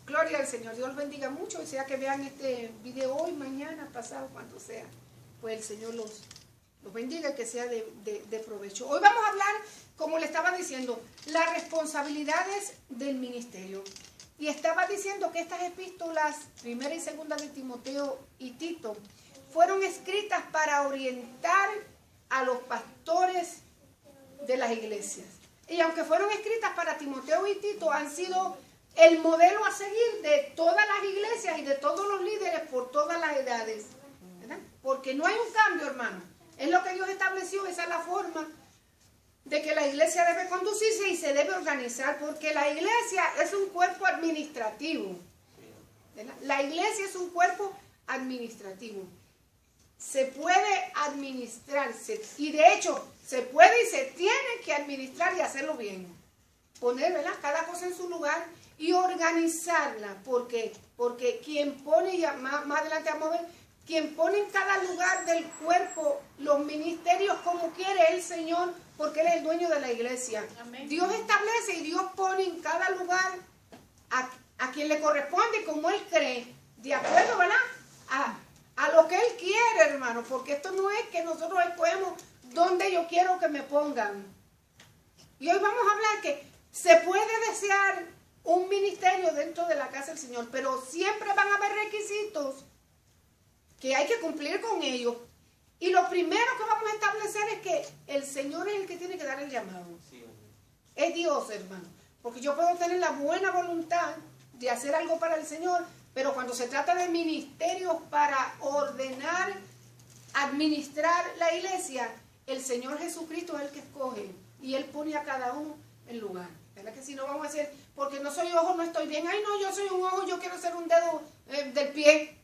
Gloria al Señor. Dios los bendiga mucho. Y sea que vean este video hoy, mañana, pasado, cuando sea. Pues el Señor los bendiga y que sea de provecho. Hoy vamos a hablar, como le estaba diciendo, las responsabilidades del ministerio. Y estaba diciendo que estas epístolas, primera y segunda de Timoteo y Tito, fueron escritas para orientar a los pastores de las iglesias. Y aunque fueron escritas para Timoteo y Tito, han sido el modelo a seguir de todas las iglesias y de todos los líderes por todas las edades, ¿verdad? Porque no hay un cambio, hermano. Es lo que Dios estableció, esa es la forma de que la iglesia debe conducirse y se debe organizar, porque la iglesia es un cuerpo administrativo, ¿verdad? La iglesia es un cuerpo administrativo. Se puede administrar, y de hecho se puede y se tiene que administrar y hacerlo bien. Poner, ¿verdad?, cada cosa en su lugar y organizarla, porque quien pone, y más adelante vamos a ver, quien pone en cada lugar del cuerpo los ministerios como quiere el Señor, porque Él es el dueño de la iglesia. Amén. Dios establece y Dios pone en cada lugar a quien le corresponde como Él cree, de acuerdo, ¿verdad?, a lo que Él quiere, hermano, porque esto no es que nosotros escogemos donde yo quiero que me pongan. Y hoy vamos a hablar que se puede desear un ministerio dentro de la casa del Señor, pero siempre van a haber requisitos que hay que cumplir con ellos. Y lo primero que vamos a establecer es que el Señor es el que tiene que dar el llamado. Sí, es Dios, hermano. Porque yo puedo tener la buena voluntad de hacer algo para el Señor, pero cuando se trata de ministerios para ordenar, administrar la iglesia, el Señor Jesucristo es el que escoge y Él pone a cada uno en lugar. ¿Verdad que si no vamos a decir, porque no soy ojo, no estoy bien? Ay, no, yo soy un ojo, yo quiero ser un dedo del pie.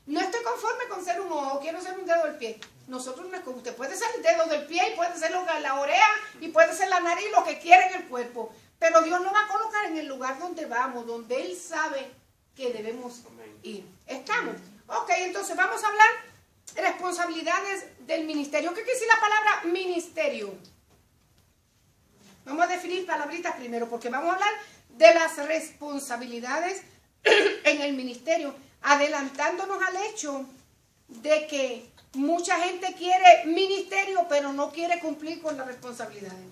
No estoy conforme con ser un ojo, quiero ser un dedo del pie. Nosotros no es como usted. Puede ser el dedo del pie y puede ser la oreja y puede ser la nariz, lo que quiera en el cuerpo. Pero Dios nos va a colocar en el lugar donde vamos, donde Él sabe que debemos ir. ¿Estamos? Ok, entonces vamos a hablar de responsabilidades del ministerio. ¿Qué quiere decir la palabra ministerio? Vamos a definir palabritas primero, porque vamos a hablar de las responsabilidades en el ministerio, adelantándonos al hecho de que mucha gente quiere ministerio, pero no quiere cumplir con las responsabilidades.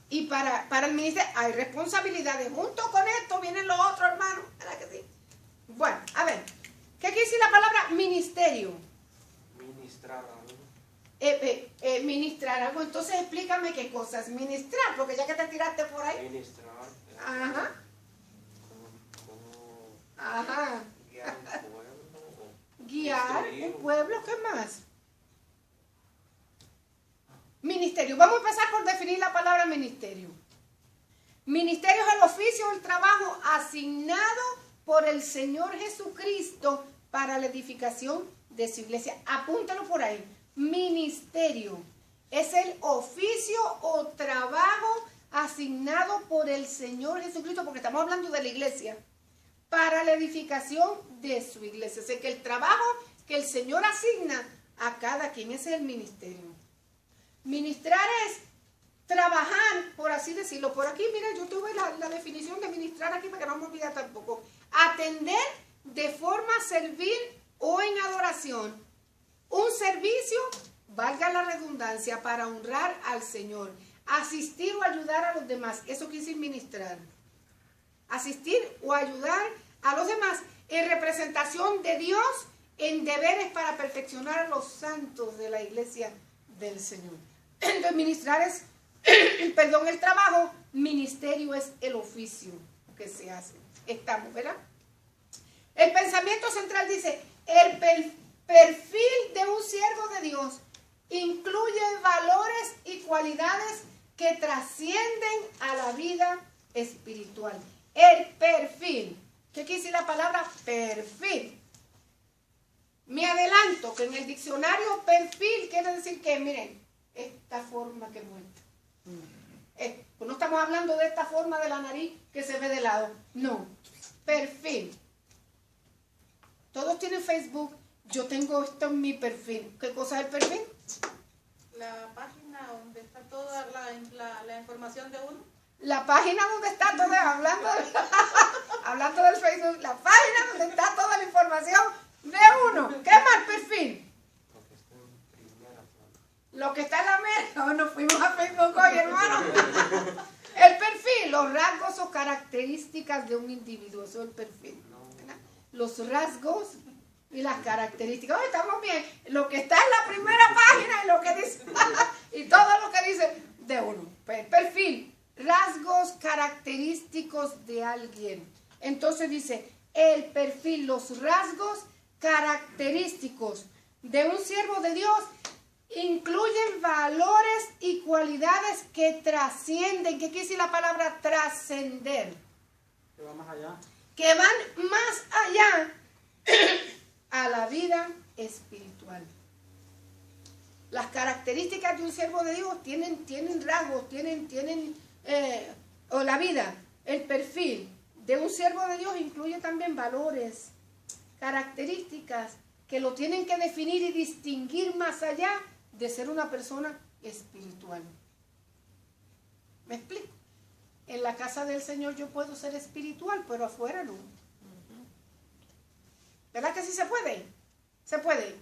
Y para el ministerio hay responsabilidades. Junto con esto vienen los otros, hermanos. ¿Verdad que sí? Bueno, a ver, ¿qué quiere decir la palabra ministerio? Ministrar algo. Ministrar algo. Entonces explícame qué cosa es ministrar, porque ya que te tiraste por ahí. Ministrar. Ajá. Ajá. Guiar un pueblo. Guiar un pueblo, ¿qué más? Ministerio. Vamos a empezar por definir la palabra ministerio. Ministerio es el oficio o el trabajo asignado por el Señor Jesucristo para la edificación de su iglesia. Apúntalo por ahí. Ministerio es el oficio o trabajo asignado por el Señor Jesucristo, porque estamos hablando de la iglesia, para la edificación de su iglesia. O sea, que el trabajo que el Señor asigna a cada quien, ese es el ministerio. Ministrar es trabajar, por así decirlo. Por aquí, miren, yo tuve la definición de ministrar aquí para que no me olvide tampoco. Atender de forma servil o en adoración. Un servicio, valga la redundancia, para honrar al Señor. Asistir o ayudar a los demás. Eso quiere decir ministrar. Asistir o ayudar a los demás en representación de Dios en deberes para perfeccionar a los santos de la iglesia del Señor. Entonces, ministrar es, el trabajo, ministerio es el oficio que se hace. Estamos, ¿verdad? El pensamiento central dice, el perfil de un siervo de Dios incluye valores y cualidades que trascienden a la vida espiritual. El perfil. ¿Qué quiere decir la palabra perfil? Me adelanto que en el diccionario perfil quiere decir que, miren, esta forma que muestra. Pues no estamos hablando de esta forma de la nariz que se ve de lado. No. Perfil. Todos tienen Facebook. Yo tengo esto en mi perfil. ¿Qué cosa es el perfil? La página donde está toda la información de uno. La página donde está todo hablando. o características de un individuo. Eso es el perfil. ¿Verdad? Los rasgos y las características. Oye, estamos bien. Lo que está en la primera página y lo que dice y todo lo que dice de uno. Perfil. Rasgos característicos de alguien. Entonces dice, el perfil, los rasgos característicos de un siervo de Dios incluyen valores y cualidades que trascienden. ¿Qué quiere decir la palabra trascender? Que va más allá. Que van más allá a la vida espiritual. Las características de un siervo de Dios tienen rasgos, o la vida, el perfil de un siervo de Dios incluye también valores, características que lo tienen que definir y distinguir más allá de ser una persona espiritual. ¿Me explico? En la casa del Señor yo puedo ser espiritual, pero afuera no. ¿Verdad que sí se puede? Se puede.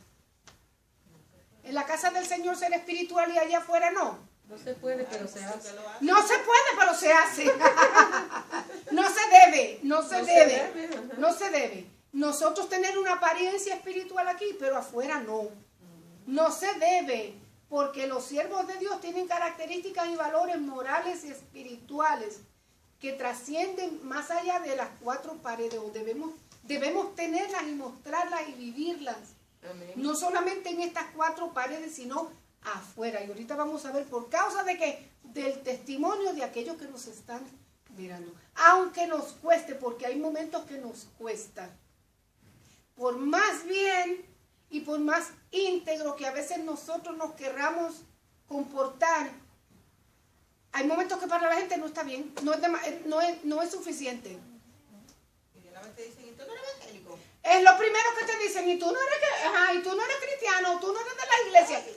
En la casa del Señor ser espiritual y allá afuera no. No se puede, pero se hace. No se puede, pero se hace. No se debe, no se debe, no se debe. Nosotros tener una apariencia espiritual aquí, pero afuera no. No se debe, porque los siervos de Dios tienen características y valores morales y espirituales que trascienden más allá de las cuatro paredes. Debemos tenerlas y mostrarlas y vivirlas. Amén. No solamente en estas cuatro paredes, sino afuera. Y ahorita vamos a ver por causa de que del testimonio de aquellos que nos están mirando. Aunque nos cueste, porque hay momentos que nos cuesta. Por más bien y por más íntegro que a veces nosotros nos querramos comportar, hay momentos que para la gente no está bien, no es suficiente. Y una vez te dicen, ¿y tú no eres evangélico? Es lo primero que te dicen, y tú no eres cristiano, tú no eres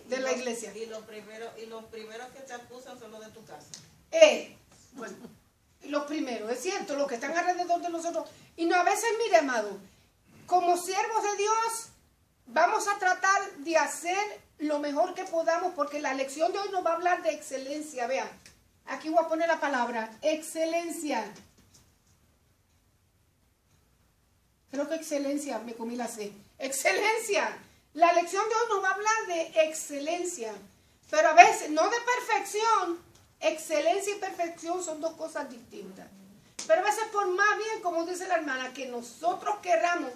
de la iglesia. Y los primeros que te acusan son los de tu casa. Bueno, los primeros, es cierto, los que están alrededor de nosotros. Y no, a veces, mire, amado, como siervos de Dios, vamos a tratar de hacer lo mejor que podamos, porque la lección de hoy nos va a hablar de excelencia. Vean, aquí voy a poner la palabra, excelencia. Creo que excelencia, me comí la C. Excelencia. La lección de hoy nos va a hablar de excelencia. Pero a veces, no de perfección. Excelencia y perfección son dos cosas distintas. Pero a veces por más bien, como dice la hermana, que nosotros querramos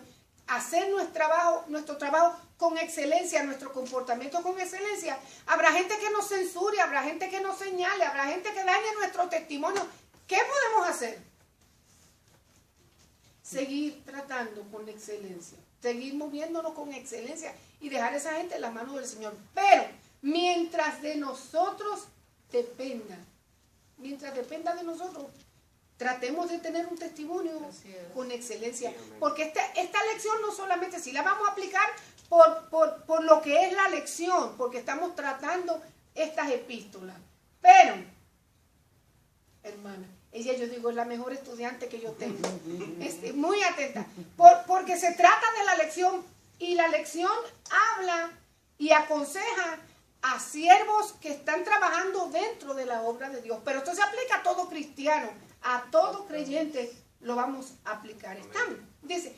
hacer nuestro trabajo con excelencia, nuestro comportamiento con excelencia, habrá gente que nos censure, habrá gente que nos señale, habrá gente que dañe nuestro testimonio. ¿Qué podemos hacer? Seguir tratando con excelencia, seguir moviéndonos con excelencia y dejar a esa gente en las manos del Señor. Pero mientras de nosotros dependa, de nosotros, tratemos de tener un testimonio con excelencia. Porque esta lección no solamente, si la vamos a aplicar por lo que es la lección, porque estamos tratando estas epístolas. Pero, hermana, ella, yo digo, es la mejor estudiante que yo tengo. Muy atenta. Porque se trata de la lección, y la lección habla y aconseja a siervos que están trabajando dentro de la obra de Dios. Pero esto se aplica a todo cristiano, a todo creyente lo vamos a aplicar. Dice,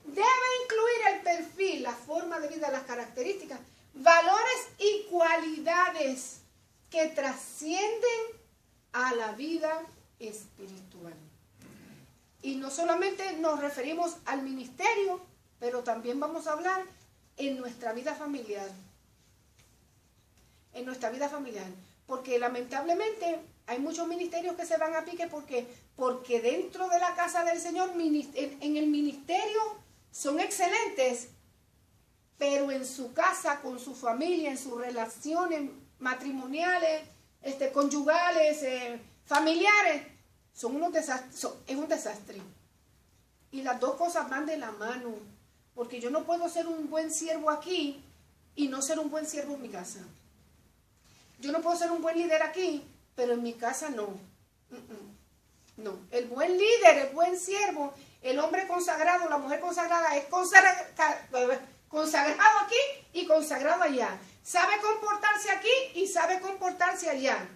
debe incluir el perfil, la forma de vida, las características, valores y cualidades que trascienden a la vida espiritual. Y no solamente nos referimos al ministerio, pero también vamos a hablar en nuestra vida familiar. En nuestra vida familiar. Porque lamentablemente hay muchos ministerios que se van a pique porque dentro de la casa del Señor, en el ministerio son excelentes, pero en su casa, con su familia, en sus relaciones matrimoniales, conyugales, familiares, son unos desastres, es un desastre. Y las dos cosas van de la mano, porque yo no puedo ser un buen siervo aquí y no ser un buen siervo en mi casa. Yo no puedo ser un buen líder aquí, pero en mi casa no. No. El buen líder, el buen siervo, el hombre consagrado, la mujer consagrada, es consagrado aquí y consagrado allá. Sabe comportarse aquí y sabe comportarse allá.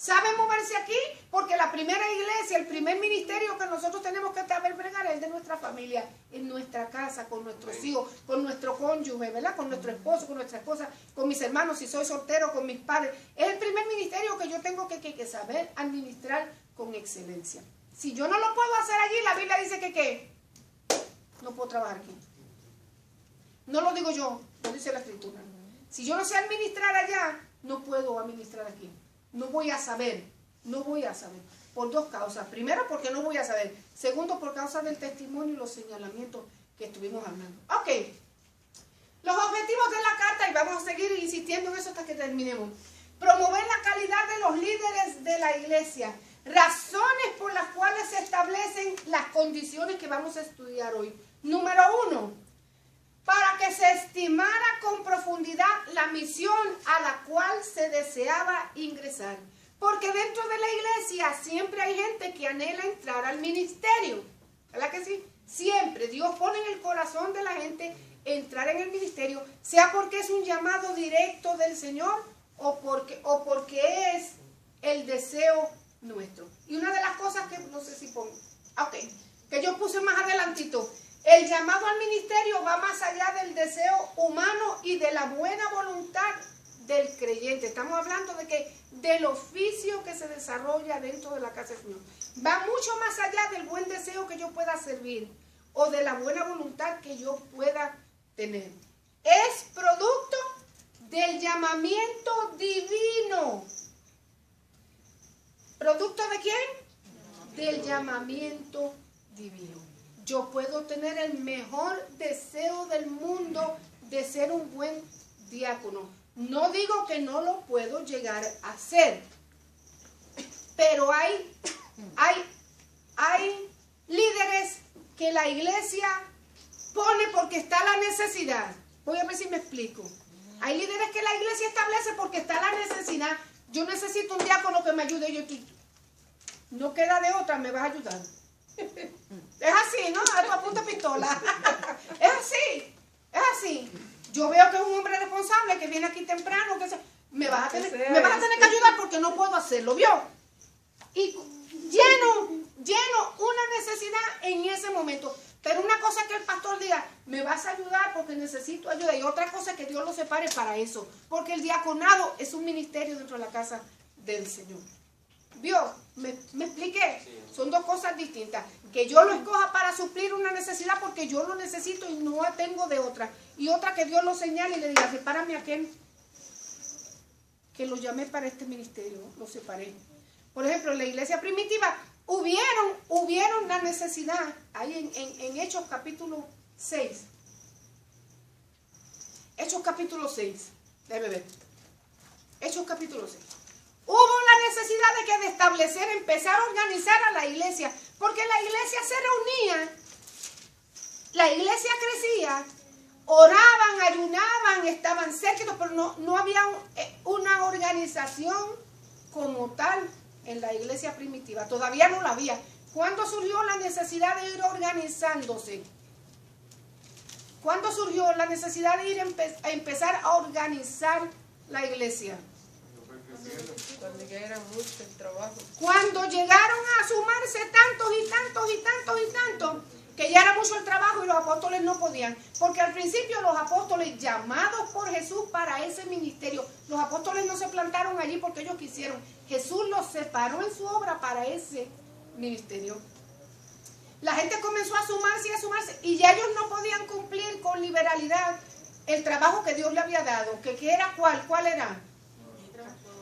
saben moverse aquí, porque la primera iglesia, el primer ministerio que nosotros tenemos que saber bregar es el de nuestra familia, en nuestra casa, con nuestros hijos, con nuestro cónyuge, ¿verdad? Con nuestro esposo, con nuestra esposa, con mis hermanos, si soy soltero, con mis padres. Es el primer ministerio que yo tengo que saber administrar con excelencia. Si yo no lo puedo hacer allí, la Biblia dice que ¿qué? No puedo trabajar aquí. No lo digo yo, lo dice la Escritura. Si yo no sé administrar allá, no puedo administrar aquí. No voy a saber, por dos causas. Primero, porque no voy a saber. Segundo, por causa del testimonio y los señalamientos que estuvimos hablando. Ok, los objetivos de la carta, y vamos a seguir insistiendo en eso hasta que terminemos. Promover la calidad de los líderes de la iglesia. Razones por las cuales se establecen las condiciones que vamos a estudiar hoy. Número 1, para que se estimara con profundidad la misión a la cual se deseaba ingresar. Porque dentro de la iglesia siempre hay gente que anhela entrar al ministerio. ¿Verdad que sí? Siempre Dios pone en el corazón de la gente entrar en el ministerio, sea porque es un llamado directo del Señor o porque es el deseo nuestro. Y una de las cosas que, no sé si pongo, que yo puse más adelantito, el llamado al ministerio va más allá del deseo humano y de la buena voluntad del creyente. Estamos hablando del oficio que se desarrolla dentro de la casa del Señor. Va mucho más allá del buen deseo que yo pueda servir o de la buena voluntad que yo pueda tener. Es producto del llamamiento divino. ¿Producto de quién? Del llamamiento divino. Yo puedo tener el mejor deseo del mundo de ser un buen diácono. No digo que no lo puedo llegar a ser, pero hay líderes que la iglesia pone porque está la necesidad. Voy a ver si me explico. Hay líderes que la iglesia establece porque está la necesidad. Yo necesito un diácono que me ayude. Yo, no queda de otra, me vas a ayudar. Es así, ¿no? A tu apunta pistola. Es así. Yo veo que es un hombre responsable que viene aquí temprano, me vas a tener que ayudar porque no puedo hacerlo, ¿vio? Y lleno una necesidad en ese momento. Pero una cosa es que el pastor diga, me vas a ayudar porque necesito ayuda. Y otra cosa es que Dios lo separe para eso. Porque el diaconado es un ministerio dentro de la casa del Señor. ¿Vio? ¿Me expliqué? Sí. Son dos cosas distintas. Que yo lo escoja para suplir una necesidad porque yo lo necesito y no tengo de otra. Y otra que Dios lo señale y le diga, sepárame a aquel que lo llamé para este ministerio. Lo separé. Por ejemplo, en la iglesia primitiva hubieron la necesidad, ahí en Hechos capítulo 6. Hechos capítulo 6. Déjame ver. Hechos capítulo 6. Hubo la necesidad de establecer, empezar a organizar a la iglesia, porque la iglesia se reunía, la iglesia crecía, oraban, ayunaban, estaban cerquitos, pero no había una organización como tal en la iglesia primitiva. Todavía no la había. ¿Cuándo surgió la necesidad de ir organizándose? ¿Cuándo surgió la necesidad de ir a empezar a organizar la iglesia? Cuando ya era mucho el trabajo. Cuando llegaron a sumarse tantos, que ya era mucho el trabajo y los apóstoles no podían. Porque al principio los apóstoles, llamados por Jesús para ese ministerio, los apóstoles no se plantaron allí porque ellos quisieron. Jesús los separó en su obra para ese ministerio. La gente comenzó a sumarse y ya ellos no podían cumplir con liberalidad el trabajo que Dios le había dado. ¿Que era cuál? ¿Cuál era?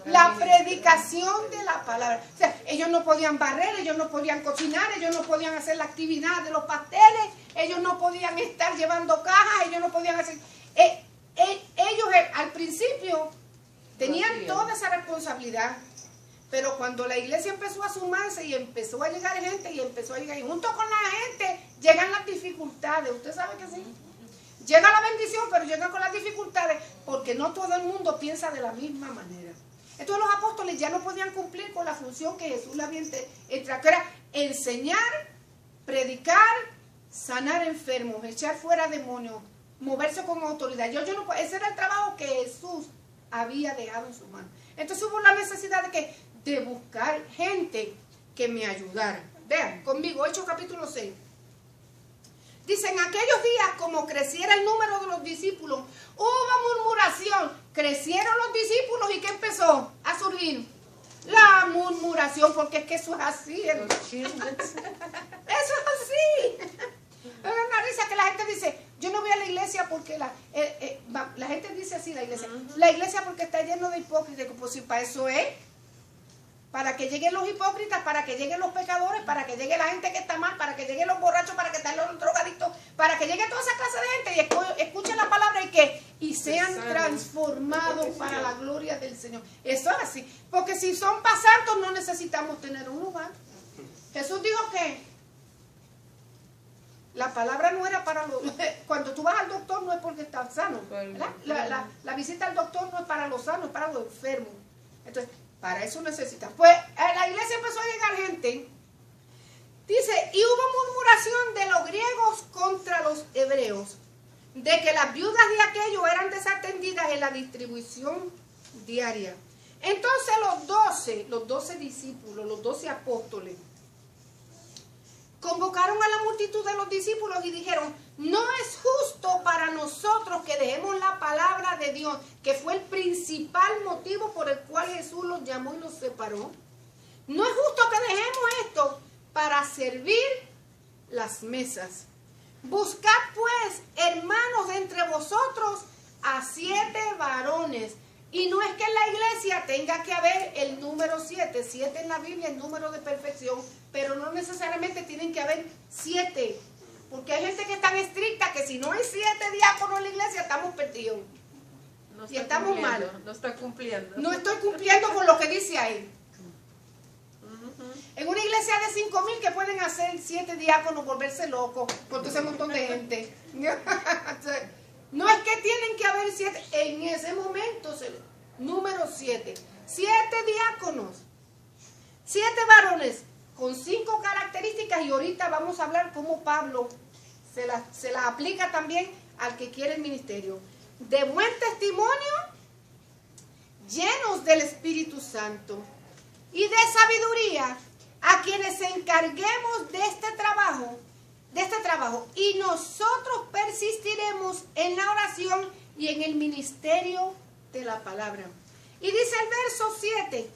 La predicación de la palabra. O sea, ellos no podían barrer, ellos no podían cocinar, ellos no podían hacer la actividad de los pasteles, ellos no podían estar llevando cajas, ellos no podían hacer... ellos al principio tenían toda esa responsabilidad, pero cuando la iglesia empezó a sumarse y empezó a llegar gente y junto con la gente llegan las dificultades. ¿Usted sabe que sí? Llega la bendición, pero llega con las dificultades porque no todo el mundo piensa de la misma manera. Entonces los apóstoles ya no podían cumplir con la función que Jesús le había entregado, que era enseñar, predicar, sanar enfermos, echar fuera demonios, moverse con autoridad. Ese era el trabajo que Jesús había dejado en sus manos. Entonces hubo la necesidad de buscar gente que me ayudara. Vean conmigo, Hechos capítulo 6. Dice, en aquellos días, como creciera el número de los discípulos, hubo murmuración. Crecieron los discípulos y ¿qué empezó a surgir? La murmuración, porque es que eso es así. Eso es así. Es una risa que la gente dice, yo no voy a la iglesia porque la gente dice así, la iglesia porque está lleno de hipócritas. Pues si para eso es, para que lleguen los hipócritas, para que lleguen los pecadores, para que llegue la gente que está mal, para que lleguen los borrachos, para que estén los drogadictos, para que llegue toda esa clase de gente y escuchen la palabra y sean transformados para la gloria del Señor. Eso es así, porque si son para santos no necesitamos tener un lugar. Jesús dijo que la palabra no era para los... Cuando tú vas al doctor no es porque estás sano, ¿verdad? La visita al doctor no es para los sanos, es para los enfermos. Entonces, para eso necesitas. Pues a la iglesia empezó a llegar gente. Dice, y hubo murmuración de los griegos contra los hebreos, de que las viudas de aquello eran desatendidas en la distribución diaria. Entonces los 12 discípulos, los 12 apóstoles, convocaron a la multitud de los discípulos y dijeron, no es justo para nosotros que dejemos la palabra de Dios, que fue el principal motivo por el cual Jesús los llamó y los separó. No es justo que dejemos esto para servir las mesas. Buscad pues, hermanos, de entre vosotros a 7 varones. Y no es que en la iglesia tenga que haber el número 7. 7 en la Biblia es el número de perfección, pero no necesariamente tienen que haber 7. Porque hay gente que es tan estricta que si no hay 7 diáconos en la iglesia estamos perdidos. Y estamos mal. No está cumpliendo. No estoy cumpliendo con lo que dice ahí. En una iglesia de 5,000 que pueden hacer 7 diáconos, volverse locos, porque ese montón de gente. No es que tienen que haber 7, en ese momento, número 7. 7 diáconos, 7 varones con 5 características, y ahorita vamos a hablar cómo Pablo se las aplica también al que quiere el ministerio. De buen testimonio, llenos del Espíritu Santo y de sabiduría, a quienes encarguemos de este trabajo, y nosotros persistiremos en la oración y en el ministerio de la palabra. Y dice el verso 7,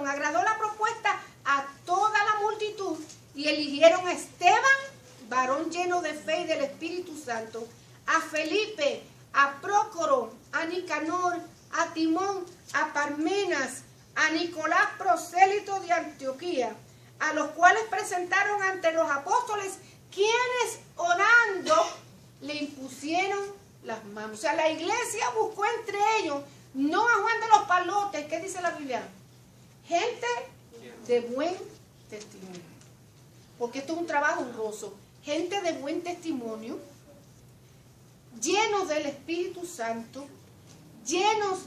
agradó la propuesta a toda la multitud, y eligieron a Esteban, varón lleno de fe y del Espíritu Santo, a Felipe, a Prócoro, a Nicanor, a Timón, a Parmenas, a Nicolás, prosélito de Antioquía, a los cuales presentaron ante los apóstoles, quienes orando le impusieron las manos. O sea, la iglesia buscó entre ellos, no a Juan de los Palotes, ¿qué dice la Biblia? Gente de buen testimonio. Porque esto es un trabajo honroso. Gente de buen testimonio, llenos del Espíritu Santo, llenos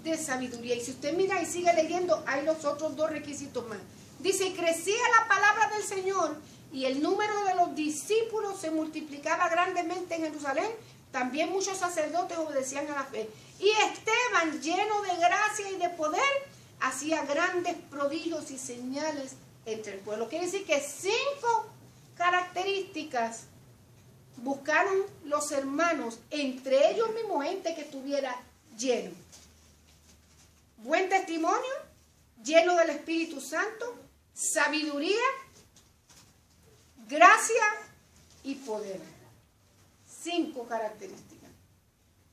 de sabiduría. Y si usted mira y sigue leyendo, hay los otros 2 requisitos más. Dice, y crecía la palabra del Señor, y el número de los discípulos se multiplicaba grandemente en Jerusalén. También muchos sacerdotes obedecían a la fe. Y Esteban, lleno de gracia y de poder, hacía grandes prodigios y señales entre el pueblo. Quiere decir que 5 características buscaron los hermanos, entre ellos mismos gente que estuviera lleno. Buen testimonio, lleno del Espíritu Santo, sabiduría, gracia y poder. 5 características.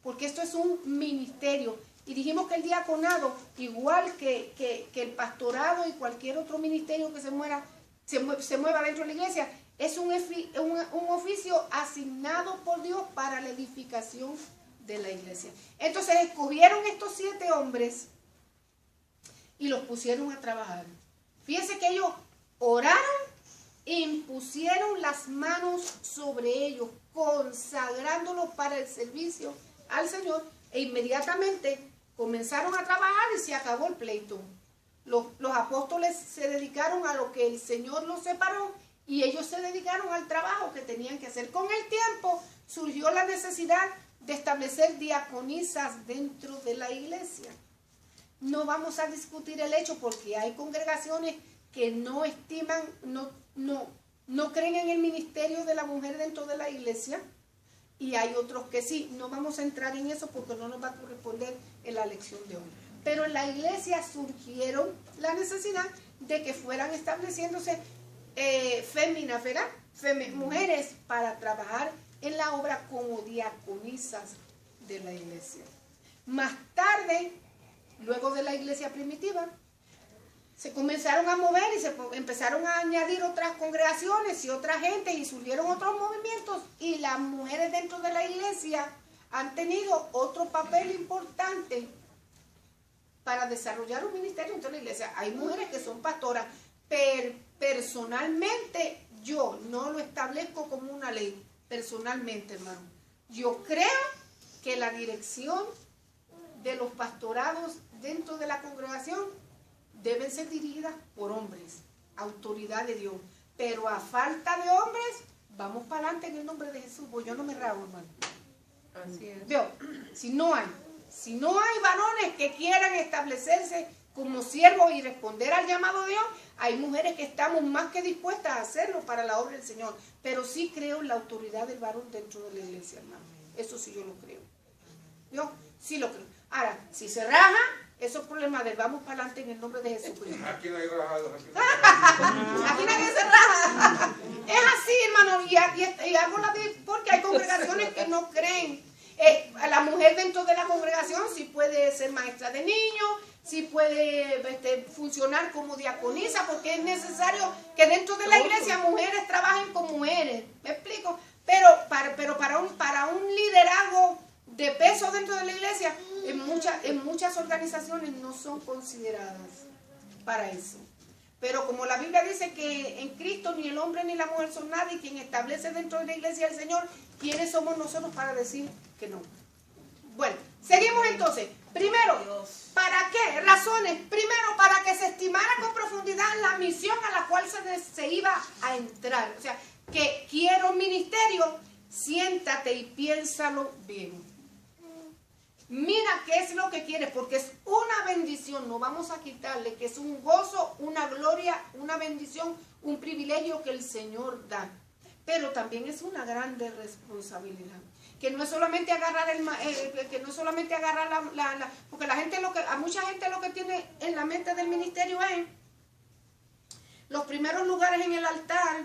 Porque esto es un ministerio. Y dijimos que el diaconado, igual que el pastorado y cualquier otro ministerio que se mueva dentro de la iglesia, es un oficio asignado por Dios para la edificación de la iglesia. Entonces escogieron estos 7 hombres y los pusieron a trabajar. Fíjense que ellos oraron e impusieron las manos sobre ellos, consagrándolos para el servicio al Señor, e inmediatamente comenzaron a trabajar y se acabó el pleito. Los apóstoles se dedicaron a lo que el Señor los separó, y ellos se dedicaron al trabajo que tenían que hacer. Con el tiempo surgió la necesidad de establecer diaconisas dentro de la iglesia. no vamos a discutir el hecho porque hay congregaciones que no estiman, no creen en el ministerio de la mujer dentro de la iglesia y hay otros que sí. No vamos a entrar en eso porque no nos va a corresponder en la lección de hoy. Pero en la iglesia surgieron la necesidad de que fueran estableciéndose féminas, ¿verdad? Mujeres para trabajar en la obra como diaconisas de la iglesia. Más tarde, luego de la iglesia primitiva, se comenzaron a mover y se empezaron a añadir otras congregaciones y otra gente y surgieron otros movimientos y las mujeres dentro de la iglesia han tenido otro papel importante para desarrollar un ministerio dentro de la iglesia. Hay mujeres que son pastoras, pero personalmente yo no lo establezco como una ley, personalmente, hermano. Yo creo que la dirección de los pastorados dentro de la congregación deben ser dirigidas por hombres, autoridad de Dios. Pero a falta de hombres, vamos para adelante en el nombre de Jesús, porque yo no me rajo, hermano. Así es. Veo, si no hay varones que quieran establecerse como siervos y responder al llamado de Dios, hay mujeres que estamos más que dispuestas a hacerlo para la obra del Señor. Pero sí creo en la autoridad del varón dentro de la iglesia, hermano. Eso sí yo lo creo. Yo sí lo creo. Ahora, si se raja, eso es problema de él. Vamos para adelante en el nombre de Jesucristo. Aquí no hay rajado. Aquí nadie se raja. Es así, hermano. Y hago porque hay congregaciones que no creen. A la mujer dentro de la congregación sí puede ser maestra de niños, sí puede funcionar como diaconisa, porque es necesario que dentro de la iglesia mujeres trabajen con mujeres. ¿Me explico? Pero para un liderazgo de peso dentro de la iglesia, en muchas organizaciones no son consideradas para eso. Pero como la Biblia dice que en Cristo ni el hombre ni la mujer son nadie, quien establece dentro de la iglesia del Señor, ¿quiénes somos nosotros para decir que no? Bueno, seguimos entonces. Primero, ¿para qué? Razones. Primero, para que se estimara con profundidad la misión a la cual se iba a entrar. O sea, que quiero ministerio, siéntate y piénsalo bien. Mira qué es lo que quieres, porque es una bendición, no vamos a quitarle, que es un gozo, una gloria, una bendición, un privilegio que el Señor da. Pero también es una grande responsabilidad. Que no es solamente agarrar porque a mucha gente lo que tiene en la mente del ministerio es los primeros lugares en el altar,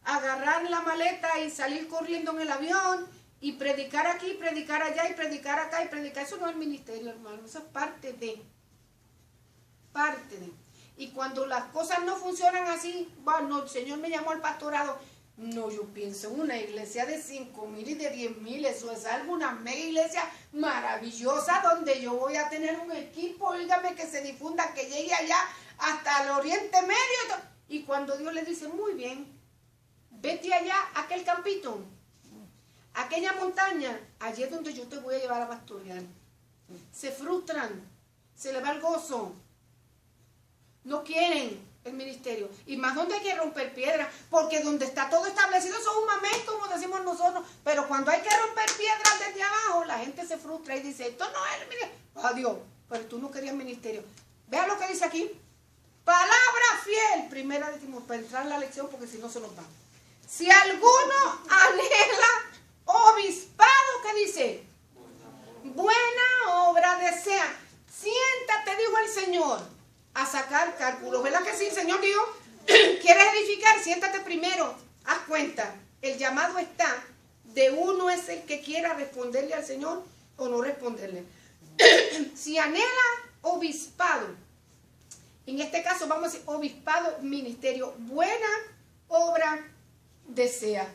agarrar la maleta y salir corriendo en el avión y predicar aquí, predicar allá y predicar acá y predicar. Eso no es el ministerio, hermano, eso es parte de. Y cuando las cosas no funcionan así, bueno, el Señor me llamó al pastorado. No, yo pienso en una iglesia de 5,000 y de 10,000, eso es algo, una mega iglesia maravillosa donde yo voy a tener un equipo, óigame, que se difunda, que llegue allá hasta el Oriente Medio. Y cuando Dios le dice, muy bien, vete allá a aquel campito, aquella montaña, allí es donde yo te voy a llevar a pastorear. Se frustran, se le va el gozo, no quieren el ministerio. Y más donde hay que romper piedras, porque donde está todo establecido eso es un mamén, como decimos nosotros. Pero cuando hay que romper piedras desde abajo, la gente se frustra y dice, esto no es el ministerio. Adiós, pero tú no querías ministerio. Vean lo que dice aquí. Palabra fiel, primera de Timoteo, para entrar en la lección, porque si no se nos va. Si alguno anhela obispado, ¿qué dice? Buena obra desea. Siéntate, dijo el Señor, a sacar cálculos. ¿Verdad que sí? El Señor dijo, ¿quieres edificar? Siéntate primero. Haz cuenta. El llamado está. De uno es el que quiera responderle al Señor o no responderle. Si anhela obispado, en este caso vamos a decir obispado, ministerio, buena obra desea.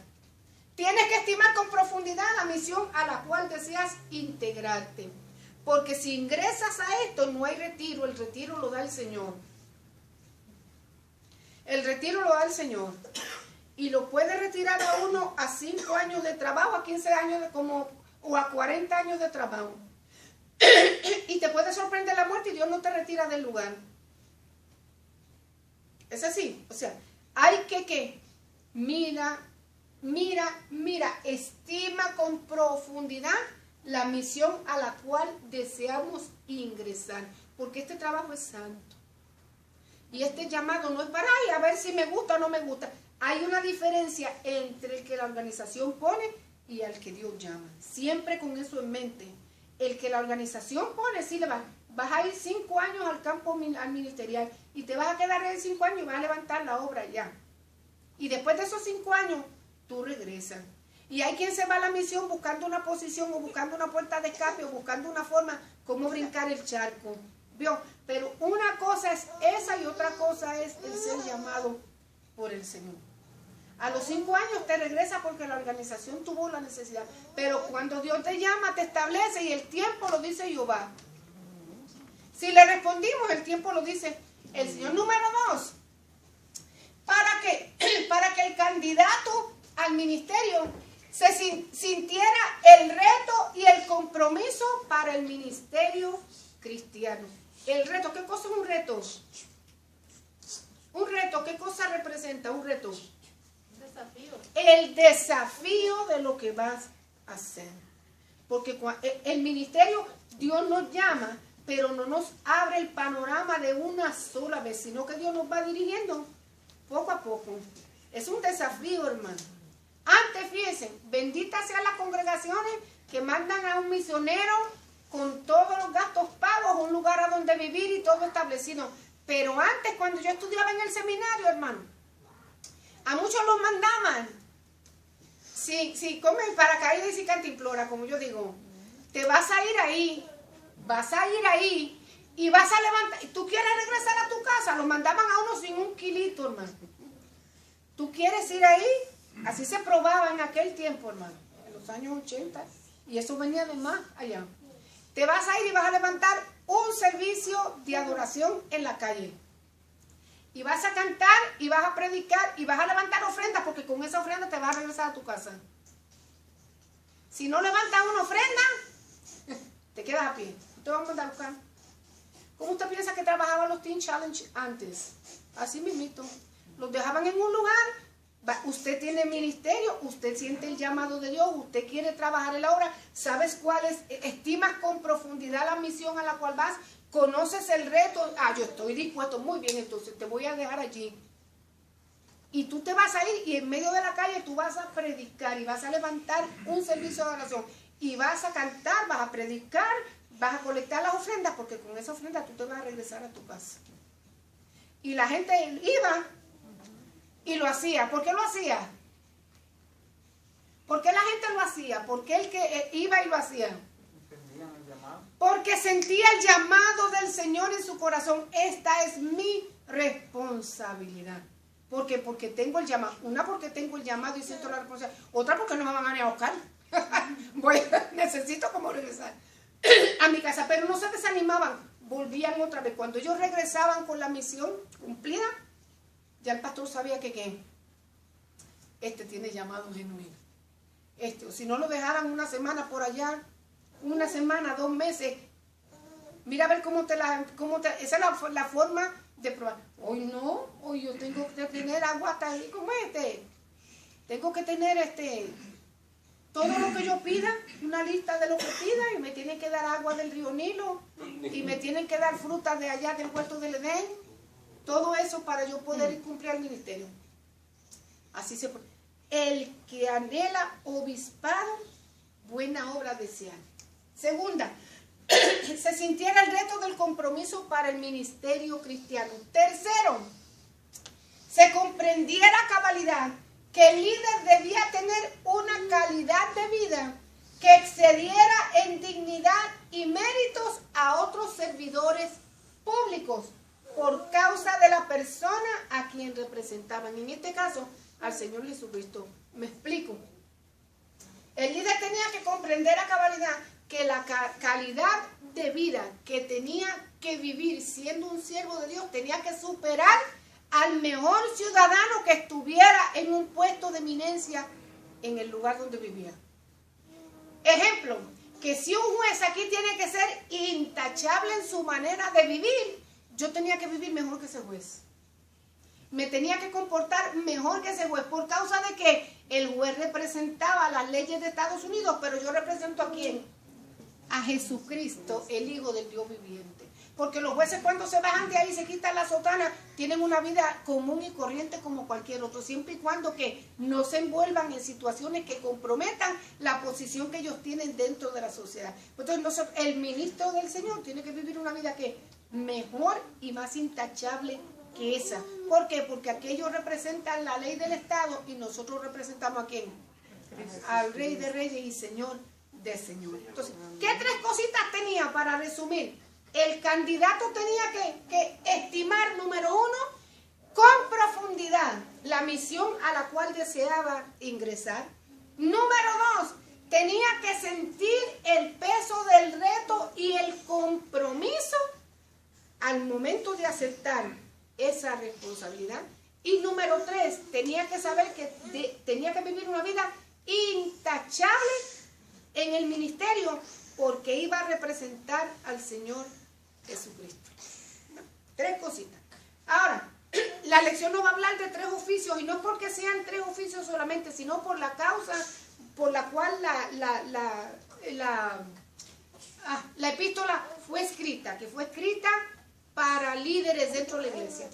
Tienes que estimar con profundidad la misión a la cual deseas integrarte. Porque si ingresas a esto, no hay retiro. El retiro lo da el Señor. El retiro lo da el Señor. Y lo puede retirar a uno a 5 años de trabajo, a 15 años o a 40 años de trabajo. Y te puede sorprender la muerte y Dios no te retira del lugar. Es así. O sea, hay que mira, estima con profundidad la misión a la cual deseamos ingresar. porque este trabajo es santo. Y este llamado no es para, ay, a ver si me gusta o no me gusta. Hay una diferencia entre el que la organización pone y al que Dios llama. Siempre con eso en mente. El que la organización pone, sí le vas a ir 5 años al campo al ministerial y te vas a quedar en 5 años y vas a levantar la obra ya. Y después de esos 5 años, tú regresas. Y hay quien se va a la misión buscando una posición o buscando una puerta de escape o buscando una forma como brincar el charco. ¿Vio? Pero una cosa es esa y otra cosa es el ser llamado por el Señor. A los 5 años te regresa porque la organización tuvo la necesidad. Pero cuando Dios te llama, te establece y el tiempo lo dice Jehová. Si le respondimos, el tiempo lo dice el Señor. Número 2. Para que el candidato al ministerio se sintiera el reto y el compromiso para el ministerio cristiano. El reto, ¿qué cosa es un reto? Un reto, ¿qué cosa representa un reto? Desafío. El desafío de lo que vas a hacer. Porque el ministerio, Dios nos llama, pero no nos abre el panorama de una sola vez, sino que Dios nos va dirigiendo poco a poco. Es un desafío, hermano. Antes, fíjense, benditas sean las congregaciones que mandan a un misionero con todos los gastos pagos, un lugar a donde vivir y todo establecido. Pero antes, cuando yo estudiaba en el seminario, hermano, a muchos los mandaban. Sí, comen paracaídas y cantimplora, como yo digo. Te vas a ir ahí y vas a levantar. ¿Tú quieres regresar a tu casa? Los mandaban a uno sin un kilito, hermano. ¿Tú quieres ir ahí? Así se probaba en aquel tiempo, hermano, en los años 80. Y eso venía de más allá. Te vas a ir y vas a levantar un servicio de adoración en la calle. Y vas a cantar y vas a predicar y vas a levantar ofrendas porque con esa ofrenda te vas a regresar a tu casa. Si no levantas una ofrenda, te quedas a pie. Te vamos a mandar a buscar. ¿Cómo usted piensa que trabajaban los Teen Challenge antes? Así mismito. Los dejaban en un lugar. Usted tiene ministerio, usted siente el llamado de Dios, usted quiere trabajar en la obra, sabes cuál es, estimas con profundidad la misión a la cual vas, conoces el reto, yo estoy dispuesto, muy bien, entonces te voy a dejar allí. Y tú te vas a ir y en medio de la calle tú vas a predicar y vas a levantar un servicio de oración y vas a cantar, vas a predicar, vas a colectar las ofrendas porque con esa ofrenda tú te vas a regresar a tu casa. Y la gente iba y lo hacía. ¿Por qué lo hacía? ¿Por qué la gente lo hacía? ¿Por qué el que iba y lo hacía? Porque sentía el llamado del Señor en su corazón. Esta es mi responsabilidad. ¿Por qué? Porque tengo el llamado. Una, porque tengo el llamado y siento la responsabilidad. Otra, porque no me van a ir a buscar. Necesito como regresar a mi casa. Pero no se desanimaban. Volvían otra vez. Cuando ellos regresaban con la misión cumplida, ya el pastor sabía que este tiene llamado genuino. O si no lo dejaran una semana por allá, una semana, 2 meses, mira a ver esa es la forma de probar. Hoy no, hoy yo tengo que tener agua hasta ahí como tengo que tener todo lo que yo pida, una lista de lo que pida, y me tienen que dar agua del río Nilo, y me tienen que dar frutas de allá del huerto del Edén, todo eso para yo poder cumplir el ministerio. Así se puede. El que anhela obispado, buena obra desear. Segunda, se sintiera el reto del compromiso para el ministerio cristiano. Tercero, se comprendiera a cabalidad que el líder debía tener una calidad de vida que excediera en dignidad y méritos a otros servidores públicos por causa de la persona a quien representaban. En este caso, al Señor Jesucristo. Me explico. El líder tenía que comprender a cabalidad que la calidad de vida que tenía que vivir siendo un siervo de Dios tenía que superar al mejor ciudadano que estuviera en un puesto de eminencia en el lugar donde vivía. Ejemplo, que si un juez aquí tiene que ser intachable en su manera de vivir, yo tenía que vivir mejor que ese juez. Me tenía que comportar mejor que ese juez, por causa de que el juez representaba las leyes de Estados Unidos, pero yo represento a ¿quién? A Jesucristo, el Hijo del Dios viviente. Porque los jueces cuando se bajan de ahí, se quitan la sotana, tienen una vida común y corriente como cualquier otro, siempre y cuando que no se envuelvan en situaciones que comprometan la posición que ellos tienen dentro de la sociedad. Entonces el ministro del Señor tiene que vivir una vida que mejor y más intachable que esa. ¿Por qué? Porque aquellos representan la ley del Estado y nosotros representamos a ¿quién? Al Rey de Reyes y Señor de Señores. Entonces, ¿qué tres cositas tenía para resumir? El candidato tenía que estimar, número uno, con profundidad la misión a la cual deseaba ingresar. Número dos, tenía que sentir el peso del reto y el compromiso al momento de aceptar esa responsabilidad. Y número tres, tenía que saber que tenía que vivir una vida intachable en el ministerio porque iba a representar al Señor Jesucristo. Tres cositas. Ahora, la lección nos va a hablar de tres oficios, y no es porque sean tres oficios solamente, sino por la causa por la cual la epístola fue escrita, que fue escrita para líderes dentro de la iglesia.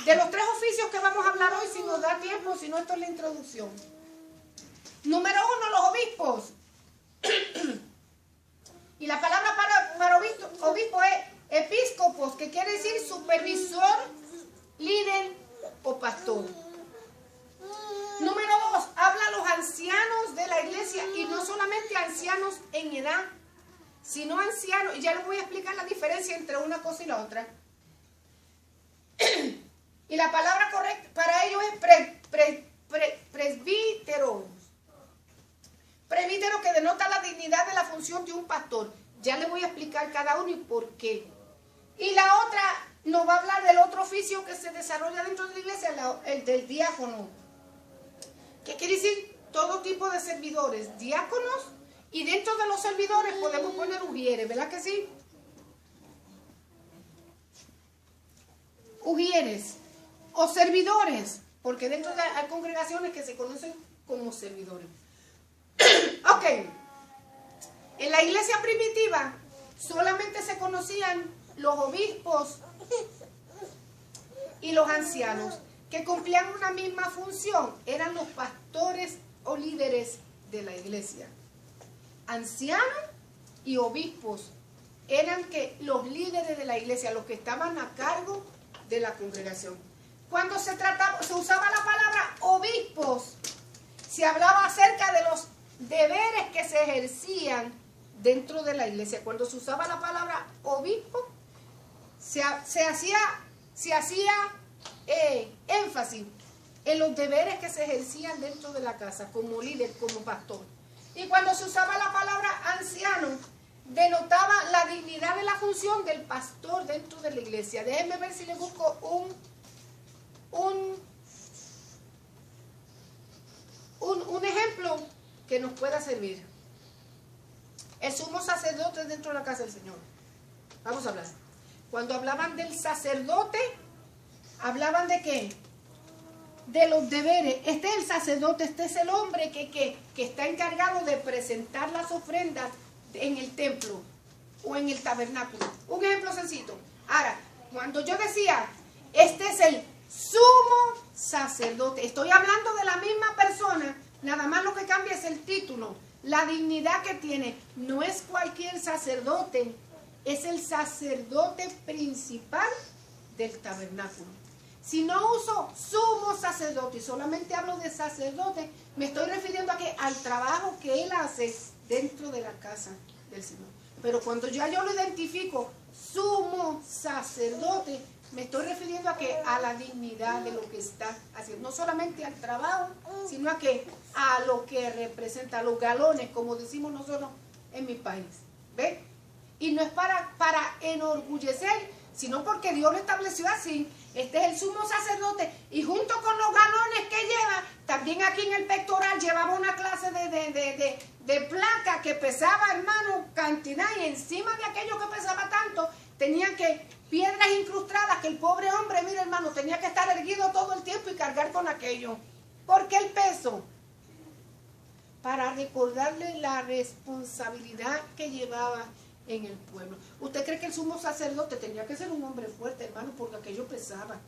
De los tres oficios que vamos a hablar hoy, si nos da tiempo, si no, esto es la introducción. Número uno, los obispos. Y la palabra para obispo es episcopos, que quiere decir supervisor, líder o pastor. Número dos, habla a los ancianos de la iglesia, y no solamente ancianos en edad, sino ancianos, y ya les voy a explicar la diferencia entre una cosa y la otra. Y la palabra correcta para ello es presbítero. Presbítero, que denota la dignidad de la función de un pastor. Ya les voy a explicar cada uno y por qué. Y la otra nos va a hablar del otro oficio que se desarrolla dentro de la iglesia, el del diácono. ¿Qué quiere decir? Todo tipo de servidores, diáconos, y dentro de los servidores podemos poner ujieres, ¿verdad que sí? Ujieres o servidores, porque dentro de hay congregaciones que se conocen como servidores. Ok, en la iglesia primitiva solamente se conocían los obispos y los ancianos, que cumplían una misma función, eran los pastores o líderes de la iglesia. Ancianos y obispos eran los líderes de la iglesia, los que estaban a cargo de la congregación. Cuando se usaba la palabra obispos, se hablaba acerca de los deberes que se ejercían dentro de la iglesia. Cuando se usaba la palabra obispo, se hacía énfasis en los deberes que se ejercían dentro de la casa, como líder, como pastor. Y cuando se usaba la palabra anciano, denotaba la dignidad de la función del pastor dentro de la iglesia. Déjenme ver si les busco un ejemplo que nos pueda servir. El sumo sacerdote dentro de la casa del Señor. Vamos a hablar. Cuando hablaban del sacerdote, ¿hablaban de qué? De los deberes. Este es el sacerdote, este es el hombre que está encargado de presentar las ofrendas en el templo o en el tabernáculo. Un ejemplo sencillo. Ahora, cuando yo decía, este es el sumo sacerdote, estoy hablando de la misma persona, nada más lo que cambia es el título, la dignidad que tiene. No es cualquier sacerdote, es el sacerdote principal del tabernáculo. Si no uso sumo sacerdote y solamente hablo de sacerdote, me estoy refiriendo al trabajo que él hace dentro de la casa del Señor. Pero cuando ya yo lo identifico sumo sacerdote, me estoy refiriendo a la dignidad de lo que está haciendo. No solamente al trabajo, sino a lo que representa, a los galones, como decimos nosotros en mi país. ¿Ve? Y no es para enorgullecer, sino porque Dios lo estableció así. Este es el sumo sacerdote, y junto con los galones que lleva, también aquí en el pectoral llevaba una clase de placa que pesaba, hermano, cantidad, y encima de aquello que pesaba tanto, tenían piedras incrustadas que el pobre hombre, mire hermano, tenía que estar erguido todo el tiempo y cargar con aquello. ¿Por qué el peso? Para recordarle la responsabilidad que llevaba en el pueblo. ¿Usted cree que el sumo sacerdote tenía que ser un hombre fuerte, hermano? Porque aquello pesaba.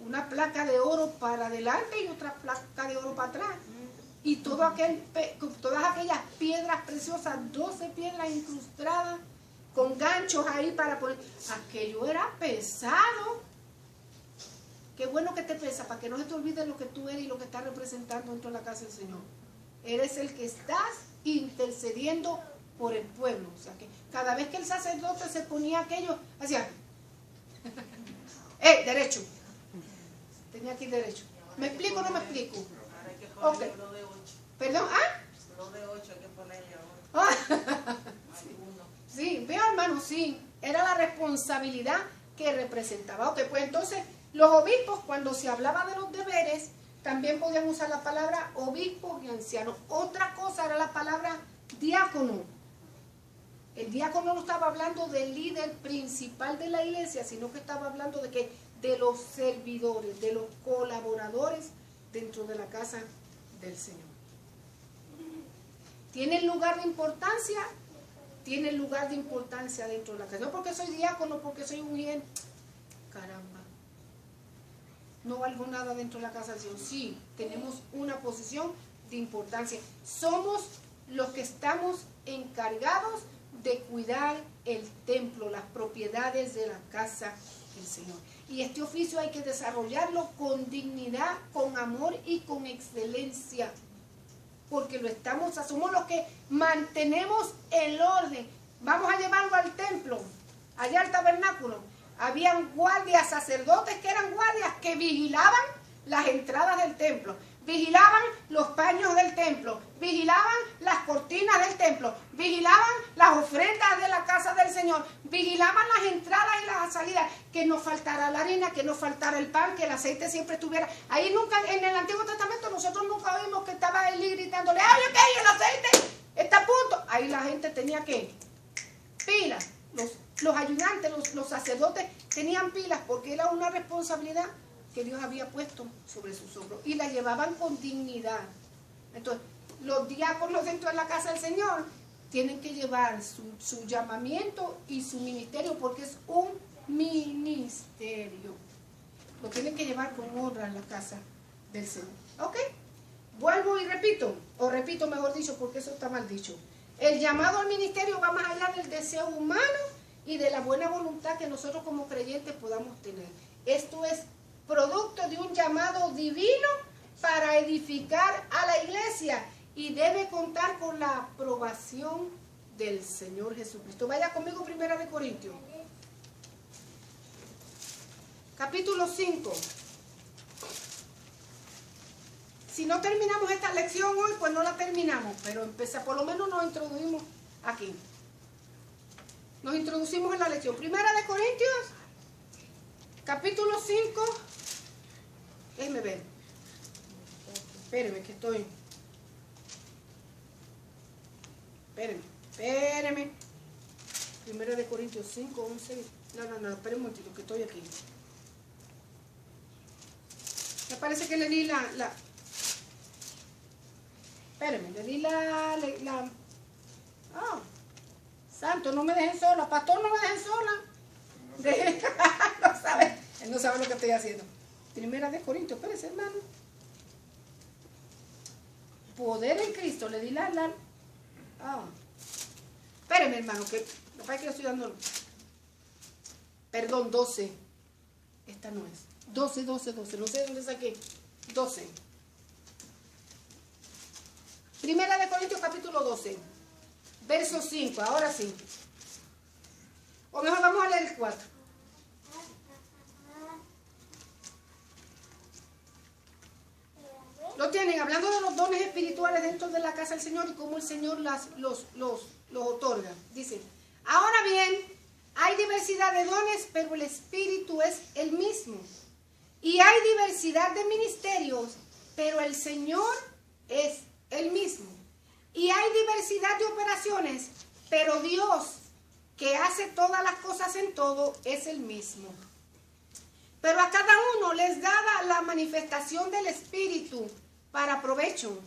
Una placa de oro para adelante y otra placa de oro para atrás. Y todas aquellas piedras preciosas, 12 piedras incrustadas, con ganchos ahí para poner. Aquello era pesado. Qué bueno que te pesa, para que no se te olvide lo que tú eres y lo que estás representando dentro de la casa del Señor. Eres el que estás intercediendo por el pueblo. O sea que cada vez que el sacerdote se ponía aquello, hacía, derecho. Tenía que ir derecho. ¿Me explico o no me explico? Ahora hay que ponerle Ok. lo de 8. ¿Perdón? ¿Ah? Lo de 8 hay que ponerle ahora. Alguno. Sí, veo, hermano, sí. Era la responsabilidad que representaba. Ok, pues entonces los obispos, cuando se hablaba de los deberes, también podían usar la palabra obispo y anciano. Otra cosa era la palabra diácono. El diácono no estaba hablando del líder principal de la iglesia, sino que estaba hablando de los servidores, de los colaboradores dentro de la casa del Señor. ¿Tiene lugar de importancia? Tiene lugar de importancia dentro de la casa. No porque soy diácono, porque soy un bien. Caramba. No valgo nada dentro de la casa del Señor. Sí, tenemos una posición de importancia. Somos los que estamos encargados de cuidar el templo, las propiedades de la casa del Señor. Y este oficio hay que desarrollarlo con dignidad, con amor y con excelencia. Porque somos los que mantenemos el orden. Vamos a llevarlo al templo, allá al tabernáculo. Habían guardias, sacerdotes que eran guardias que vigilaban las entradas del templo, vigilaban los paños del templo, vigilaban las cortinas del templo, vigilaban las ofrendas de la casa del Señor, vigilaban las entradas y las salidas, que no faltara la harina, que no faltara el pan, que el aceite siempre estuviera. Ahí nunca, en el Antiguo Testamento, nosotros nunca oímos que estaba Elí gritándole, ¡ay, ok, el aceite está a punto! Ahí la gente tenía que pilas. Los ayudantes, los sacerdotes tenían pilas porque era una responsabilidad que Dios había puesto sobre sus hombros y la llevaban con dignidad. Entonces, los diáconos dentro de la casa del Señor tienen que llevar su llamamiento y su ministerio porque es un ministerio. Lo tienen que llevar con honra en la casa del Señor. ¿Ok? Vuelvo y repito, o repito mejor dicho porque eso está mal dicho. El llamado al ministerio va más allá del deseo humano y de la buena voluntad que nosotros como creyentes podamos tener. Esto es producto de un llamado divino para edificar a la iglesia y debe contar con la aprobación del Señor Jesucristo. Vaya conmigo, 1 Corintios, capítulo 5. Si no terminamos esta lección hoy, pues no la terminamos, pero por lo menos nos introducimos aquí. Nos introducimos en la lección. 1 Corintios, capítulo 5. Déjenme ver. Espérenme que estoy. Espérenme. 1 Corintios 5, 11. No, espérenme un momentito que estoy aquí. Me parece que le di Espérenme, le di Oh, santo, no me dejen sola. Pastor, no me dejen sola. No sabe. Él no sabe lo que estoy haciendo. 1 Corintios, espérense, hermano. Poder en Cristo, le di Espérenme, hermano, que lo que yo estoy dando. Perdón, 12. Esta no es. 12. No sé de dónde saqué. 12. 1 Corintios capítulo 12, verso 5, ahora sí. O mejor vamos a leer el 4. Lo tienen, hablando de los dones espirituales dentro de la casa del Señor y cómo el Señor los otorga. Dice, ahora bien, hay diversidad de dones, pero el Espíritu es el mismo. Y hay diversidad de ministerios, pero el Señor es el mismo. Y hay diversidad de operaciones, pero Dios, que hace todas las cosas en todo, es el mismo. Pero a cada uno les dada la manifestación del Espíritu para provecho,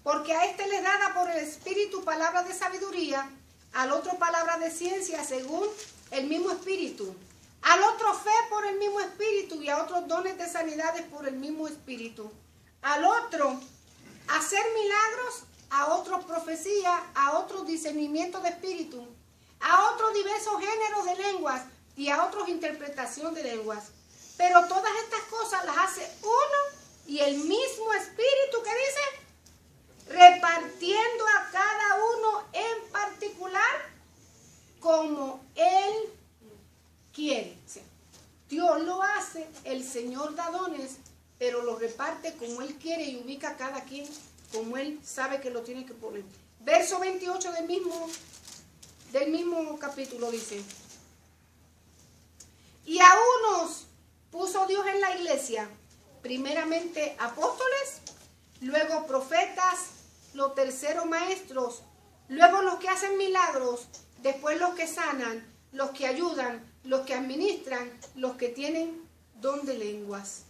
porque a este les dada por el Espíritu palabras de sabiduría, al otro palabra de ciencia según el mismo espíritu, al otro fe por el mismo espíritu y a otros dones de sanidades por el mismo espíritu, al otro hacer milagros, a otros profecía, a otros discernimiento de espíritu, a otros diversos géneros de lenguas y a otros interpretación de lenguas. Pero todas estas cosas las hace uno y el mismo espíritu, que dice, repartiendo a cada uno en particular como Él quiere. O sea, Dios lo hace, el Señor da dones, pero lo reparte como Él quiere y ubica a cada quien como Él sabe que lo tiene que poner. Verso 28 del mismo capítulo dice, y a unos puso Dios en la iglesia, primeramente apóstoles, luego profetas, los terceros maestros, luego los que hacen milagros, después los que sanan, los que ayudan, los que administran, los que tienen don de lenguas.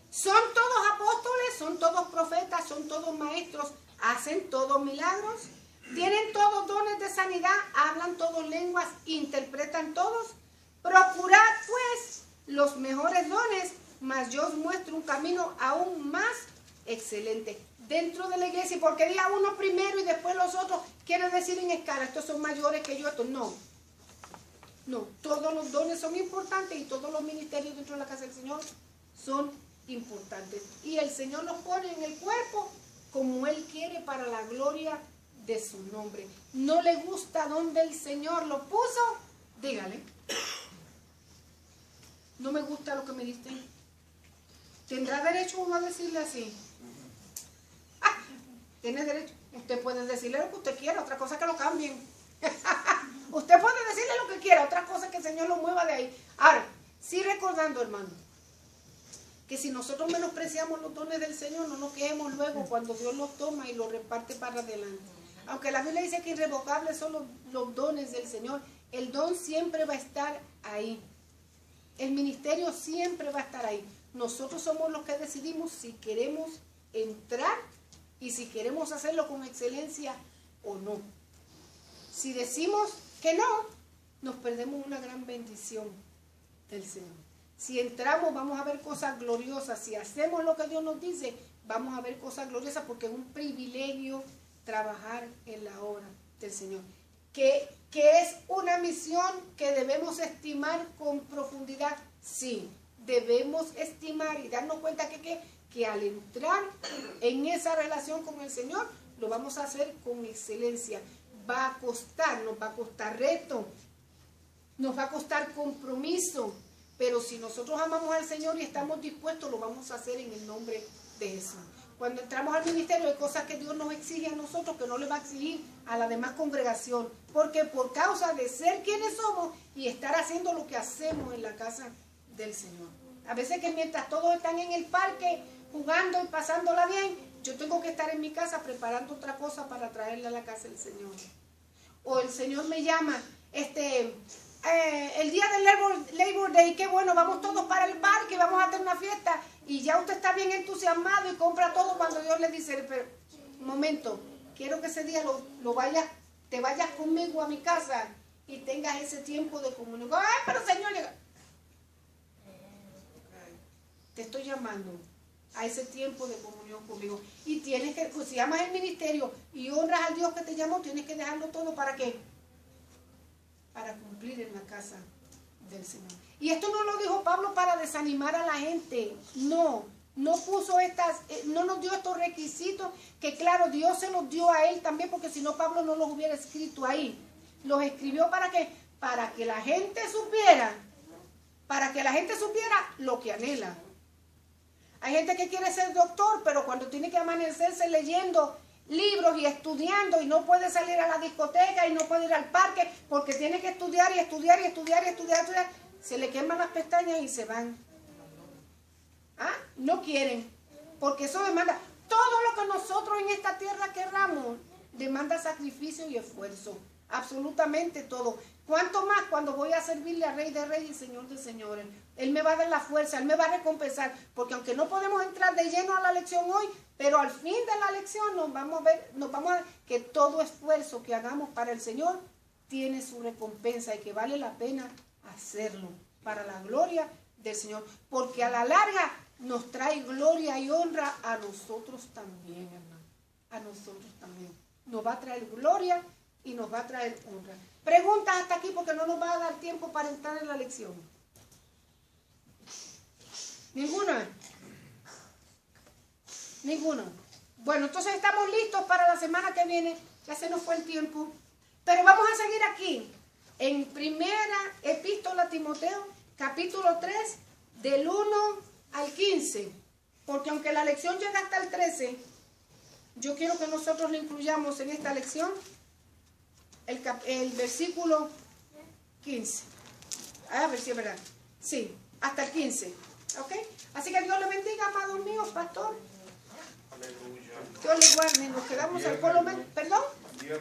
Son todos apóstoles, son todos profetas, son todos maestros, hacen todos milagros, tienen todos dones de sanidad, hablan todos lenguas, interpretan todos. Procurad pues los mejores dones, mas yo os muestro un camino aún más excelente dentro de la iglesia. ¿Y porque diga uno primero y después los otros? Quiere decir en escala, estos son mayores que yo, estos no. No, todos los dones son importantes y todos los ministerios dentro de la casa del Señor son importantes. Y el Señor los pone en el cuerpo como Él quiere para la gloria de su nombre. ¿No le gusta donde el Señor lo puso? Dígale. No me gusta lo que me diste. ¿Tendrá derecho uno a decirle así? Ah, tiene derecho. Usted puede decirle lo que usted quiera, otra cosa que lo cambien. Usted puede decirle lo que quiera, otra cosa que el Señor lo mueva de ahí. Ahora, sí recordando, hermano, que si nosotros menospreciamos los dones del Señor, no nos quejemos luego cuando Dios los toma y los reparte para adelante. Aunque la Biblia dice que irrevocables son los dones del Señor, el don siempre va a estar ahí. El ministerio siempre va a estar ahí. Nosotros somos los que decidimos si queremos entrar y si queremos hacerlo con excelencia o no. Si decimos que no, nos perdemos una gran bendición del Señor. Si entramos, vamos a ver cosas gloriosas. Si hacemos lo que Dios nos dice, vamos a ver cosas gloriosas, porque es un privilegio trabajar en la obra del Señor. Que es una misión que debemos estimar con profundidad. Sí, debemos estimar y darnos cuenta que al entrar en esa relación con el Señor, lo vamos a hacer con excelencia. Va a costar, nos va a costar reto, nos va a costar compromiso, pero si nosotros amamos al Señor y estamos dispuestos, lo vamos a hacer en el nombre de Jesús. Cuando entramos al ministerio hay cosas que Dios nos exige a nosotros que no le va a exigir a la demás congregación, porque por causa de ser quienes somos y estar haciendo lo que hacemos en la casa del Señor. A veces que mientras todos están en el parque jugando y pasándola bien, yo tengo que estar en mi casa preparando otra cosa para traerle a la casa del Señor. O el Señor me llama, el día del Labor Day, qué bueno, vamos todos para el parque, vamos a hacer una fiesta, y ya usted está bien entusiasmado y compra todo cuando Dios le dice, pero un momento, quiero que ese día te vayas conmigo a mi casa y tengas ese tiempo de comunión. Ay, pero Señor, te estoy llamando a ese tiempo de comunión conmigo. Y tienes que, pues si amas el ministerio y honras al Dios que te llamó, tienes que dejarlo todo. ¿Para qué? Para cumplir en la casa del Señor. Y esto no lo dijo Pablo para desanimar a la gente. No puso no nos dio estos requisitos, que claro, Dios se los dio a él también, porque si no Pablo no los hubiera escrito ahí. Los escribió ¿para qué? Para que la gente supiera lo que anhela. Hay gente que quiere ser doctor, pero cuando tiene que amanecerse leyendo libros y estudiando y no puede salir a la discoteca y no puede ir al parque porque tiene que estudiar y estudiar y estudiar y estudiar, se le queman las pestañas y se van. No quieren, porque eso demanda, todo lo que nosotros en esta tierra querramos, demanda sacrificio y esfuerzo, absolutamente todo. ¿Cuánto más cuando voy a servirle al Rey de Reyes y Señor de Señores? Él me va a dar la fuerza, Él me va a recompensar, porque aunque no podemos entrar de lleno a la lección hoy, pero al fin de la lección nos vamos a ver que todo esfuerzo que hagamos para el Señor tiene su recompensa y que vale la pena hacerlo para la gloria del Señor, porque a la larga nos trae gloria y honra a nosotros también, hermano, a nosotros también. Nos va a traer gloria y nos va a traer honra. Preguntas hasta aquí porque no nos va a dar tiempo para entrar en la lección. ¿Ninguna? Ninguno. Bueno, entonces estamos listos para la semana que viene. Ya se nos fue el tiempo. Pero vamos a seguir aquí. En primera epístola a Timoteo, capítulo 3, del 1 al 15. Porque aunque la lección llega hasta el 13, yo quiero que nosotros le incluyamos en esta lección el versículo 15. A ver si es verdad. Sí, hasta el 15. ¿Ok? Así que Dios le bendiga, amados míos, pastor. Aleluya. Dios le guarde. Nos quedamos al por lo menos.